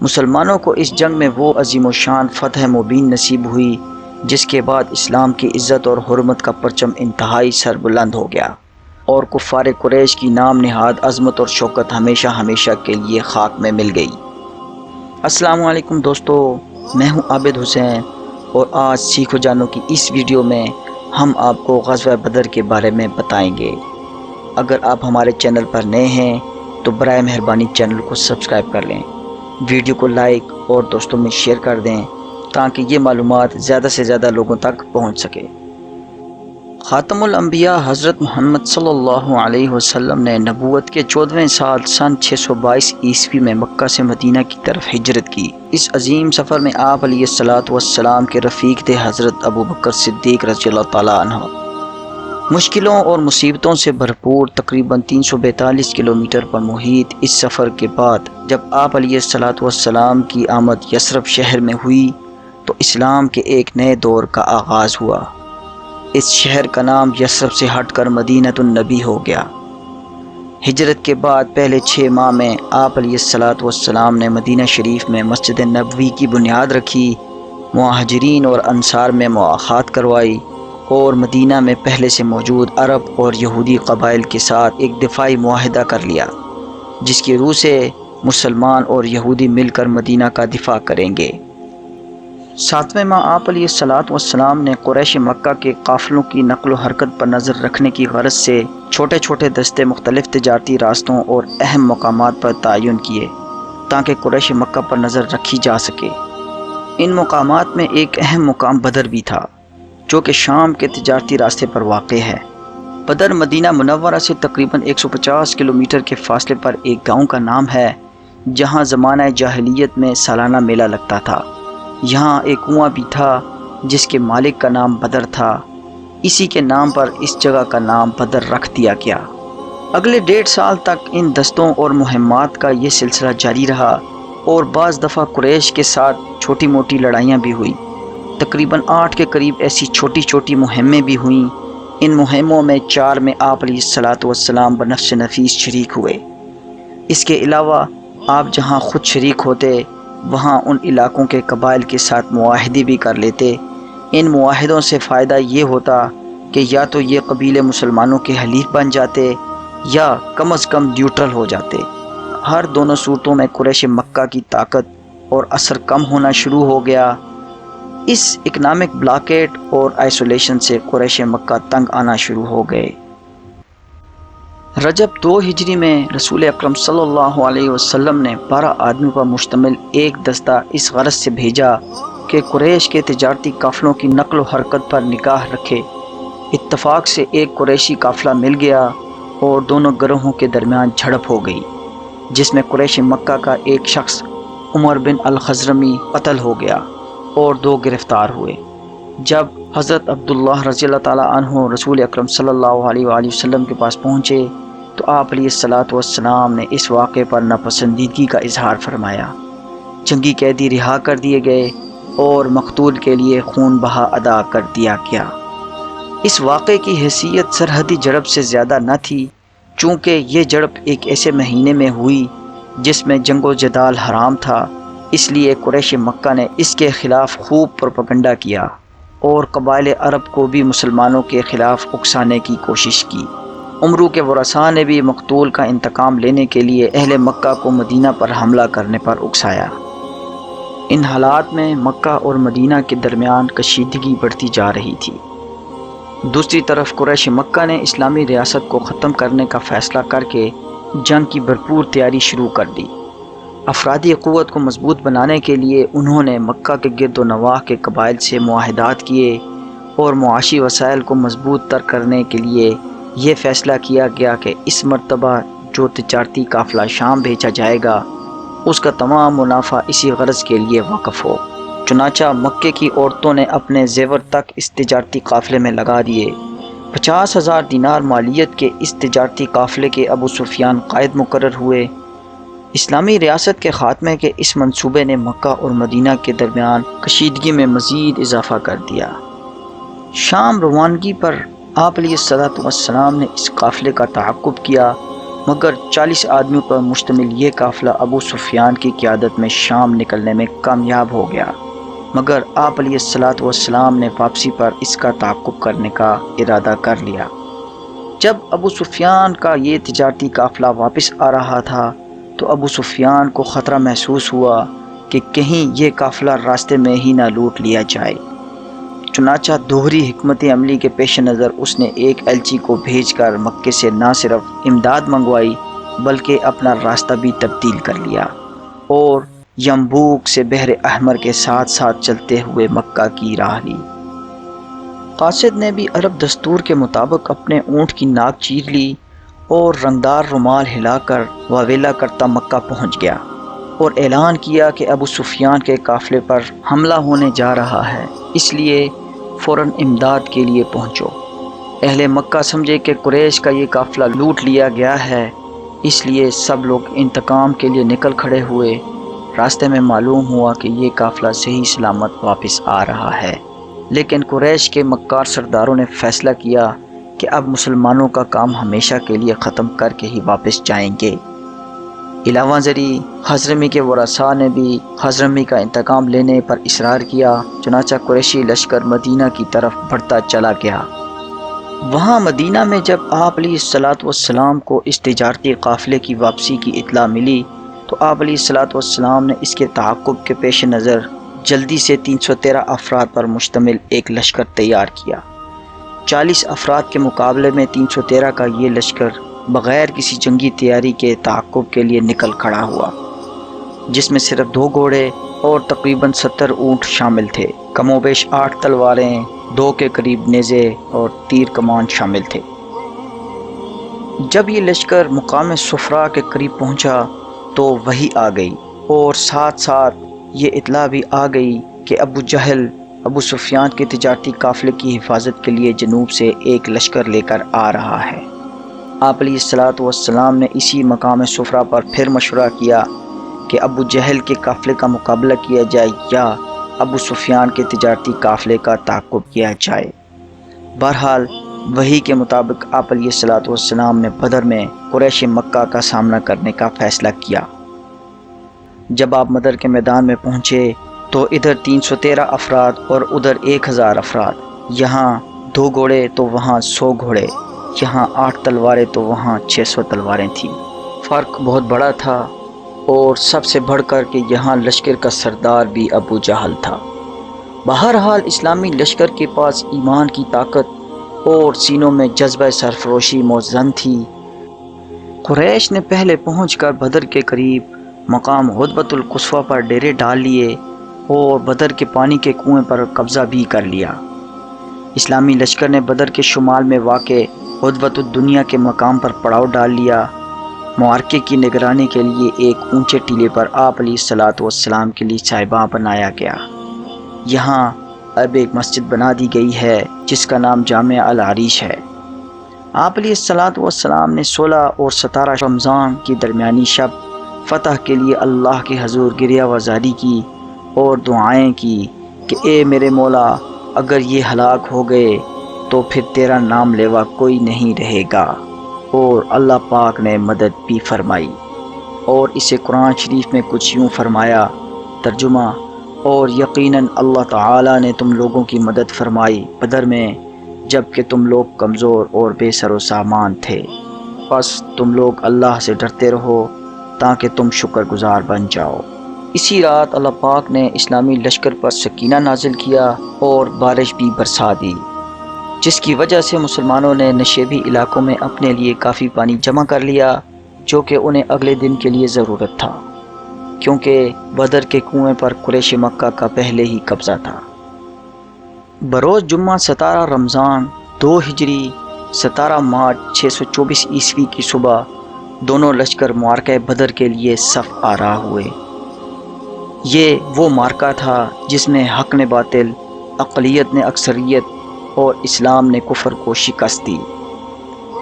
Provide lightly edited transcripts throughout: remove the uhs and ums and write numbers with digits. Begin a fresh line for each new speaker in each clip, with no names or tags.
مسلمانوں کو اس جنگ میں وہ عظیم و شان فتح مبین نصیب ہوئی جس کے بعد اسلام کی عزت اور حرمت کا پرچم انتہائی سربلند ہو گیا اور کفار قریش کی نام نہاد عظمت اور شوکت ہمیشہ ہمیشہ کے لیے خاک میں مل گئی۔ السلام علیکم دوستو، میں ہوں عابد حسین اور آج سیکھو جانو کی اس ویڈیو میں ہم آپ کو غزوہ بدر کے بارے میں بتائیں گے۔ اگر آپ ہمارے چینل پر نئے ہیں تو برائے مہربانی چینل کو سبسکرائب کر لیں، ویڈیو کو لائک اور دوستوں میں شیئر کر دیں تاکہ یہ معلومات زیادہ سے زیادہ لوگوں تک پہنچ سکے۔ خاتم الانبیاء حضرت محمد صلی اللہ علیہ وسلم نے نبوت کے 14ویں سال سن 622 عیسوی میں مکہ سے مدینہ کی طرف ہجرت کی۔ اس عظیم سفر میں آپ علیہ السلام کے رفیق تھے حضرت ابو بکر صدیق رضی اللہ تعالیٰ عنہ۔ مشکلوں اور مصیبتوں سے بھرپور تقریباً 342 کلومیٹر پر محیط اس سفر کے بعد جب آپ علیہ السلام کی آمد یثرب شہر میں ہوئی تو اسلام کے ایک نئے دور کا آغاز ہوا۔ اس شہر کا نام یثرب سے ہٹ کر مدینۃ النبی ہو گیا۔ ہجرت کے بعد پہلے 6 ماہ میں آپ علیہ السلام نے مدینہ شریف میں مسجد نبوی کی بنیاد رکھی، مہاجرین اور انصار میں مواخات کروائی اور مدینہ میں پہلے سے موجود عرب اور یہودی قبائل کے ساتھ ایک دفاعی معاہدہ کر لیا، جس کی روح سے مسلمان اور یہودی مل کر مدینہ کا دفاع کریں گے۔ 7ویں ماہ آپ علیہ السلام نے قریش مکہ کے قافلوں کی نقل و حرکت پر نظر رکھنے کی غرض سے چھوٹے چھوٹے دستے مختلف تجارتی راستوں اور اہم مقامات پر تعین کیے تاکہ قریش مکہ پر نظر رکھی جا سکے۔ ان مقامات میں ایک اہم مقام بدر بھی تھا جو کہ شام کے تجارتی راستے پر واقع ہے۔ بدر مدینہ منورہ سے تقریباً 150 کلومیٹر کے فاصلے پر ایک گاؤں کا نام ہے جہاں زمانہ جاہلیت میں سالانہ میلہ لگتا تھا۔ یہاں ایک کنواں بھی تھا جس کے مالک کا نام بدر تھا، اسی کے نام پر اس جگہ کا نام بدر رکھ دیا گیا۔ اگلے 1.5 سال تک ان دستوں اور مہمات کا یہ سلسلہ جاری رہا اور بعض دفعہ قریش کے ساتھ چھوٹی موٹی لڑائیاں بھی ہوئیں۔ تقریباً 8 کے قریب ایسی چھوٹی چھوٹی مہمیں بھی ہوئیں۔ ان مہموں میں 4 میں آپ علیہ السلام بنفس نفیس شریک ہوئے۔ اس کے علاوہ آپ جہاں خود شریک ہوتے وہاں ان علاقوں کے قبائل کے ساتھ معاہدے بھی کر لیتے۔ ان معاہدوں سے فائدہ یہ ہوتا کہ یا تو یہ قبیلے مسلمانوں کے حلیف بن جاتے یا کم از کم نیوٹرل ہو جاتے۔ ہر دونوں صورتوں میں قریش مکہ کی طاقت اور اثر کم ہونا شروع ہو گیا۔ اس اکنامک بلاکیٹ اور آئسولیشن سے قریش مکہ تنگ آنا شروع ہو گئے۔ رجب 2 ہجری میں رسول اکرم صلی اللہ علیہ وسلم نے 12 آدمیوں پر مشتمل ایک دستہ اس غرض سے بھیجا کہ قریش کے تجارتی قافلوں کی نقل و حرکت پر نگاہ رکھے۔ اتفاق سے ایک قریشی قافلہ مل گیا اور دونوں گروہوں کے درمیان جھڑپ ہو گئی، جس میں قریش مکہ کا ایک شخص عمر بن الخزرمی قتل ہو گیا اور 2 گرفتار ہوئے۔ جب حضرت عبداللہ رضی اللہ تعالیٰ عنہ رسول اکرم صلی اللہ علیہ وآلہ وسلم کے پاس پہنچے تو آپ علیہ السلام نے اس واقعے پر ناپسندیدگی کا اظہار فرمایا۔ جنگی قیدی رہا کر دیے گئے اور مقتول کے لیے خون بہا ادا کر دیا گیا۔ اس واقعے کی حیثیت سرحدی جھڑپ سے زیادہ نہ تھی، چونکہ یہ جھڑپ ایک ایسے مہینے میں ہوئی جس میں جنگ و جدال حرام تھا، اس لیے قریش مکہ نے اس کے خلاف خوب پروپیگنڈا کیا اور قبائل عرب کو بھی مسلمانوں کے خلاف اکسانے کی کوشش کی۔ عمرو کے ورثاء نے بھی مقتول کا انتقام لینے کے لیے اہل مکہ کو مدینہ پر حملہ کرنے پر اکسایا۔ ان حالات میں مکہ اور مدینہ کے درمیان کشیدگی بڑھتی جا رہی تھی۔ دوسری طرف قریش مکہ نے اسلامی ریاست کو ختم کرنے کا فیصلہ کر کے جنگ کی بھرپور تیاری شروع کر دی۔ افرادی قوت کو مضبوط بنانے کے لیے انہوں نے مکہ کے گرد و نواح کے قبائل سے معاہدات کیے اور معاشی وسائل کو مضبوط تر کرنے کے لیے یہ فیصلہ کیا گیا کہ اس مرتبہ جو تجارتی قافلہ شام بھیجا جائے گا اس کا تمام منافع اسی غرض کے لیے وقف ہو۔ چنانچہ مکے کی عورتوں نے اپنے زیور تک اس تجارتی قافلے میں لگا دیے۔ 50,000 دینار مالیت کے اس تجارتی قافلے کے ابو سفیان قائد مقرر ہوئے۔ اسلامی ریاست کے خاتمے کے اس منصوبے نے مکہ اور مدینہ کے درمیان کشیدگی میں مزید اضافہ کر دیا۔ شام روانگی پر آپ علیہ السلام نے اس قافلے کا تعاقب کیا مگر 40 آدمیوں پر مشتمل یہ قافلہ ابو سفیان کی قیادت میں شام نکلنے میں کامیاب ہو گیا، مگر آپ علیہ السلام نے واپسی پر اس کا تعاقب کرنے کا ارادہ کر لیا۔ جب ابو سفیان کا یہ تجارتی قافلہ واپس آ رہا تھا تو ابو سفیان کو خطرہ محسوس ہوا کہ کہیں یہ قافلہ راستے میں ہی نہ لوٹ لیا جائے۔ چنانچہ دوہری حکمت عملی کے پیش نظر اس نے ایک ایلچی کو بھیج کر مکے سے نہ صرف امداد منگوائی بلکہ اپنا راستہ بھی تبدیل کر لیا اور یمبوک سے بحر احمر کے ساتھ ساتھ چلتے ہوئے مکہ کی راہ لی۔ قاصد نے بھی عرب دستور کے مطابق اپنے اونٹ کی ناک چیر لی اور رنگدار رومال ہلا کر واویلا کرتا مکہ پہنچ گیا اور اعلان کیا کہ ابو سفیان کے قافلے پر حملہ ہونے جا رہا ہے، اس لیے فوراً امداد کے لیے پہنچو۔ اہل مکہ سمجھے کہ قریش کا یہ قافلہ لوٹ لیا گیا ہے، اس لیے سب لوگ انتقام کے لیے نکل کھڑے ہوئے۔ راستے میں معلوم ہوا کہ یہ قافلہ صحیح سلامت واپس آ رہا ہے، لیکن قریش کے مکار سرداروں نے فیصلہ کیا کہ اب مسلمانوں کا کام ہمیشہ کے لیے ختم کر کے ہی واپس جائیں گے۔ علاوہ ازیں حضرمی کے ورثاء نے بھی حضرمی کا انتقام لینے پر اصرار کیا، چنانچہ قریشی لشکر مدینہ کی طرف بڑھتا چلا گیا۔ وہاں مدینہ میں جب آپ علیہ السلام کو اس تجارتی قافلے کی واپسی کی اطلاع ملی تو آپ علیہ السلام نے اس کے تعاقب کے پیش نظر جلدی سے 313 افراد پر مشتمل ایک لشکر تیار کیا۔ 40 افراد کے مقابلے میں 313 کا یہ لشکر بغیر کسی جنگی تیاری کے تعاقب کے لیے نکل کھڑا ہوا، جس میں صرف 2 گھوڑے اور تقریباً 70 اونٹ شامل تھے۔ کم و بیش 8 تلواریں، 2 کے قریب نیزے اور تیر کمان شامل تھے۔ جب یہ لشکر مقام صفرا کے قریب پہنچا تو وحی آ گئی اور ساتھ ساتھ یہ اطلاع بھی آ گئی کہ ابو جہل ابو سفیان کے تجارتی قافلے کی حفاظت کے لیے جنوب سے ایک لشکر لے کر آ رہا ہے۔ آپ علیہ السلام نے اسی مقام صفرا پر پھر مشورہ کیا کہ ابو جہل کے قافلے کا مقابلہ کیا جائے یا ابو سفیان کے تجارتی قافلے کا تعاقب کیا جائے۔ بہرحال وحی کے مطابق آپ علیہ السلام نے بدر میں قریش مکہ کا سامنا کرنے کا فیصلہ کیا۔ جب آپ بدر کے میدان میں پہنچے تو ادھر 313 افراد اور ادھر 1000 افراد، یہاں 2 گھوڑے تو وہاں 100 گھوڑے، یہاں 8 تلواریں تو وہاں 600 تلواریں تھیں۔ فرق بہت بڑا تھا اور سب سے بڑھ کر کہ یہاں لشکر کا سردار بھی ابو جہل تھا۔ بہرحال اسلامی لشکر کے پاس ایمان کی طاقت اور سینوں میں جذبہ سرفروشی موزن تھی۔ قریش نے پہلے پہنچ کر بدر کے قریب مقام غدبۃ القصویٰ پر ڈیرے ڈال لیے اور بدر کے پانی کے کنویں پر قبضہ بھی کر لیا۔ اسلامی لشکر نے بدر کے شمال میں واقع غدبۃ الدنیا کے مقام پر پڑاؤ ڈال لیا۔ معرکے کی نگرانی کے لیے ایک اونچے ٹیلے پر آپ علیہ السلام کے لیے چائباں بنایا گیا۔ یہاں اب ایک مسجد بنا دی گئی ہے جس کا نام جامع العریش ہے۔ آپ علیہ السلام نے 16 اور 17 رمضان کی درمیانی شب فتح کے لیے اللہ کے حضور گریہ وزاری کی اور دعائیں کی کہ اے میرے مولا، اگر یہ ہلاک ہو گئے تو پھر تیرا نام لیوا کوئی نہیں رہے گا، اور اللہ پاک نے مدد بھی فرمائی۔ اور اسے قرآن شریف میں کچھ یوں فرمایا، ترجمہ: اور یقیناً اللہ تعالیٰ نے تم لوگوں کی مدد فرمائی بدر میں جب کہ تم لوگ کمزور اور بے سر و سامان تھے، بس تم لوگ اللہ سے ڈرتے رہو تاکہ تم شکر گزار بن جاؤ۔ اسی رات اللہ پاک نے اسلامی لشکر پر سکینہ نازل کیا اور بارش بھی برسا دی، جس کی وجہ سے مسلمانوں نے نشیبی علاقوں میں اپنے لیے کافی پانی جمع کر لیا، جو کہ انہیں اگلے دن کے لیے ضرورت تھا، کیونکہ بدر کے کنویں پر قریش مکہ کا پہلے ہی قبضہ تھا۔ بروز جمعہ 17 رمضان 2 ہجری 17 مارچ 624 عیسوی کی صبح دونوں لشکر معرکہ بدر کے لیے صف آرا ہوئے۔ یہ وہ معرکہ تھا جس میں حق نے باطل، اقلیت نے اکثریت اور اسلام نے کفر کو شکست دی۔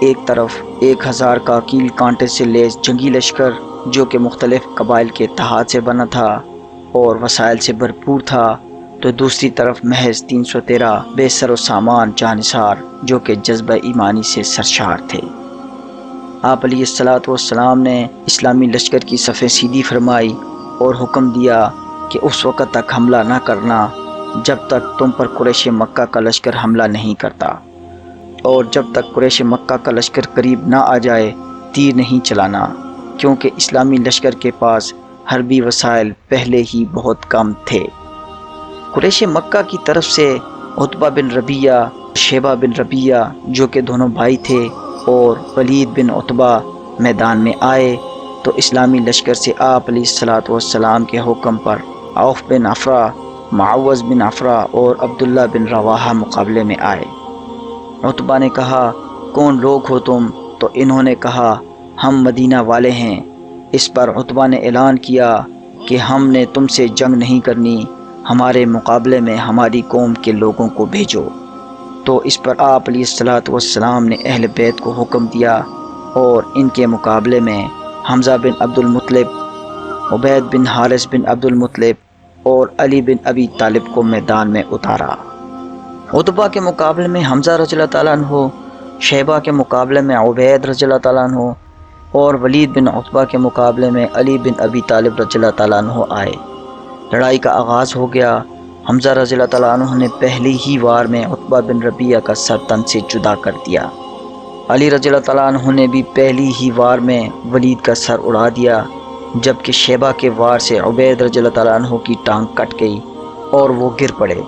ایک طرف 1000 کا کیل کانٹے سے لیس جنگی لشکر جو کہ مختلف قبائل کے اتحاد سے بنا تھا اور وسائل سے بھرپور تھا، تو دوسری طرف محض 313 بے سر و سامان جانثار جو کہ جذبہ ایمانی سے سرشار تھے۔ آپ علیہ الصلوۃ والسلام نے اسلامی لشکر کی صفیں سیدھی فرمائی اور حکم دیا کہ اس وقت تک حملہ نہ کرنا جب تک تم پر قریش مکہ کا لشکر حملہ نہیں کرتا، اور جب تک قریش مکہ کا لشکر قریب نہ آ جائے تیر نہیں چلانا، کیونکہ اسلامی لشکر کے پاس حربی وسائل پہلے ہی بہت کم تھے۔ قریش مکہ کی طرف سے عتبہ بن ربیعہ، شیبہ بن ربیعہ جو کہ دونوں بھائی تھے، اور ولید بن عتبہ میدان میں آئے تو اسلامی لشکر سے آپ علیہ الصلوۃ والسلام کے حکم پر عوف بن عفرہ، معوذ بن عفرہ اور عبداللہ بن رواحہ مقابلے میں آئے۔ عتبہ نے کہا کون لوگ ہو تم؟ تو انہوں نے کہا ہم مدینہ والے ہیں۔ اس پر عتبہ نے اعلان کیا کہ ہم نے تم سے جنگ نہیں کرنی، ہمارے مقابلے میں ہماری قوم کے لوگوں کو بھیجو۔ تو اس پر آپ علیہ الصلوۃ والسلام نے اہل بیت کو حکم دیا اور ان کے مقابلے میں حمزہ بن عبد المطلب، عبید بن حارث بن عبد المطلب اور علی بن ابی طالب کو میدان میں اتارا۔ عتبہ کے مقابلے میں حمزہ رضی اللہ تعالیٰ عنہ، شیبہ کے مقابلے میں عبید رضی اللہ تعالیٰ عنہ اور ولید بن عتبہ کے مقابلے میں علی بن ابی طالب رضی اللہ تعالیٰ عنہ آئے۔ لڑائی کا آغاز ہو گیا۔ حمزہ رضی اللہ تعالیٰ عنہ نے پہلی ہی وار میں عتبہ بن ربیعہ کا سر تن سے جدا کر دیا۔ علی رضی اللہ تعالیٰ عنہ نے بھی پہلی ہی وار میں ولید کا سر اڑا دیا، جبکہ شیبہ کے وار سے عبید رضی اللہ تعالیٰ عنہ کی ٹانگ کٹ گئی اور وہ گر پڑے۔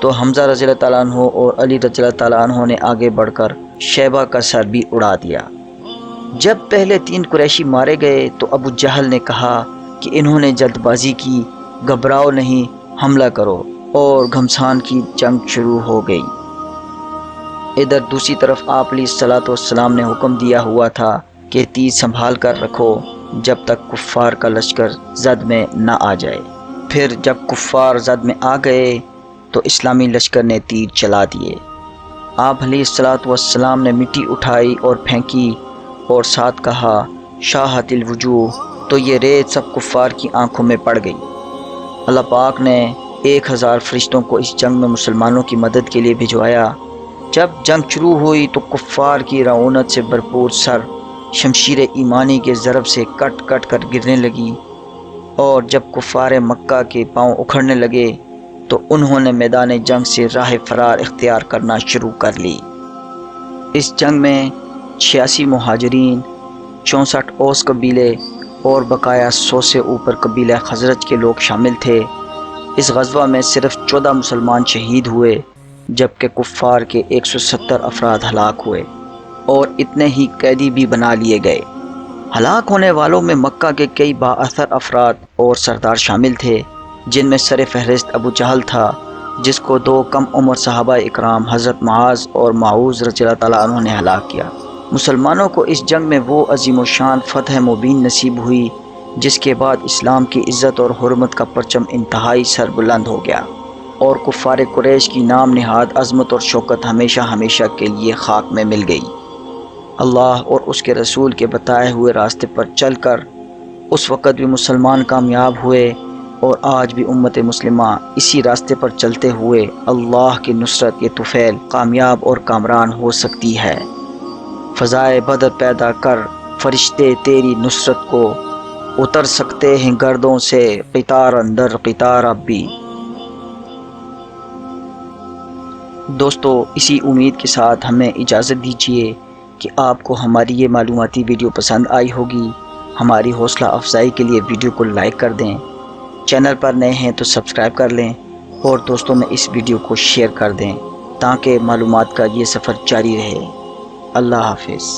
تو حمزہ رضی اللہ تعالیٰ عنہ اور علی رضی اللہ تعالیٰ عنہ نے آگے بڑھ کر شیبہ کا سر بھی اڑا دیا۔ جب پہلے 3 قریشی مارے گئے تو ابو جہل نے کہا کہ انہوں نے جلد بازی کی، گھبراؤ نہیں، حملہ کرو، اور گھمسان کی جنگ شروع ہو گئی۔ ادھر دوسری طرف آپ علیہ الصلوۃ والسلام نے حکم دیا ہوا تھا کہ تیر سنبھال کر رکھو جب تک کفار کا لشکر زد میں نہ آ جائے۔ پھر جب کفار زد میں آ گئے تو اسلامی لشکر نے تیر چلا دیے۔ آپ علیہ الصلوۃ والسلام نے مٹی اٹھائی اور پھینکی اور ساتھ کہا شاہت الوجوہ، تو یہ ریت سب کفار کی آنکھوں میں پڑ گئی۔ اللہ پاک نے 1000 فرشتوں کو اس جنگ میں مسلمانوں کی مدد کے لیے بھجوایا۔ جب جنگ شروع ہوئی تو کفار کی رعونت سے بھرپور سر شمشیر ایمانی کے ضرب سے کٹ کٹ کر گرنے لگی، اور جب کفار مکہ کے پاؤں اکھڑنے لگے تو انہوں نے میدان جنگ سے راہ فرار اختیار کرنا شروع کر لی۔ اس جنگ میں 86 مہاجرین، 64 اوس قبیلے اور بقایا 100 سے اوپر قبیلہ خزرج کے لوگ شامل تھے۔ اس غزوہ میں صرف 14 مسلمان شہید ہوئے، جبکہ کفار کے 170 افراد ہلاک ہوئے اور اتنے ہی قیدی بھی بنا لیے گئے۔ ہلاک ہونے والوں میں مکہ کے کئی بااثر افراد اور سردار شامل تھے، جن میں سر فہرست ابو جہل تھا، جس کو 2 کم عمر صحابہ اکرام حضرت معاذ اور معوذ رضی اللہ تعالیٰ عنہ نے ہلاک کیا۔ مسلمانوں کو اس جنگ میں وہ عظیم و شان فتح مبین نصیب ہوئی جس کے بعد اسلام کی عزت اور حرمت کا پرچم انتہائی سر بلند ہو گیا، اور کفار قریش کی نام نہاد عظمت اور شوکت ہمیشہ ہمیشہ کے لیے خاک میں مل گئی۔ اللہ اور اس کے رسول کے بتائے ہوئے راستے پر چل کر اس وقت بھی مسلمان کامیاب ہوئے، اور آج بھی امت مسلمہ اسی راستے پر چلتے ہوئے اللہ کی نصرت کے طفیل کامیاب اور کامران ہو سکتی ہے۔ فضائے بدر پیدا کر فرشتے تیری نصرت کو، اتر سکتے ہیں گردوں سے قطار اندر قطار اب بھی۔ دوستو، اسی امید کے ساتھ ہمیں اجازت دیجیے کہ آپ کو ہماری یہ معلوماتی ویڈیو پسند آئی ہوگی۔ ہماری حوصلہ افزائی کے لیے ویڈیو کو لائک کر دیں، چینل پر نئے ہیں تو سبسکرائب کر لیں، اور دوستوں میں اس ویڈیو کو شیئر کر دیں تاکہ معلومات کا یہ سفر جاری رہے۔ اللہ حافظ۔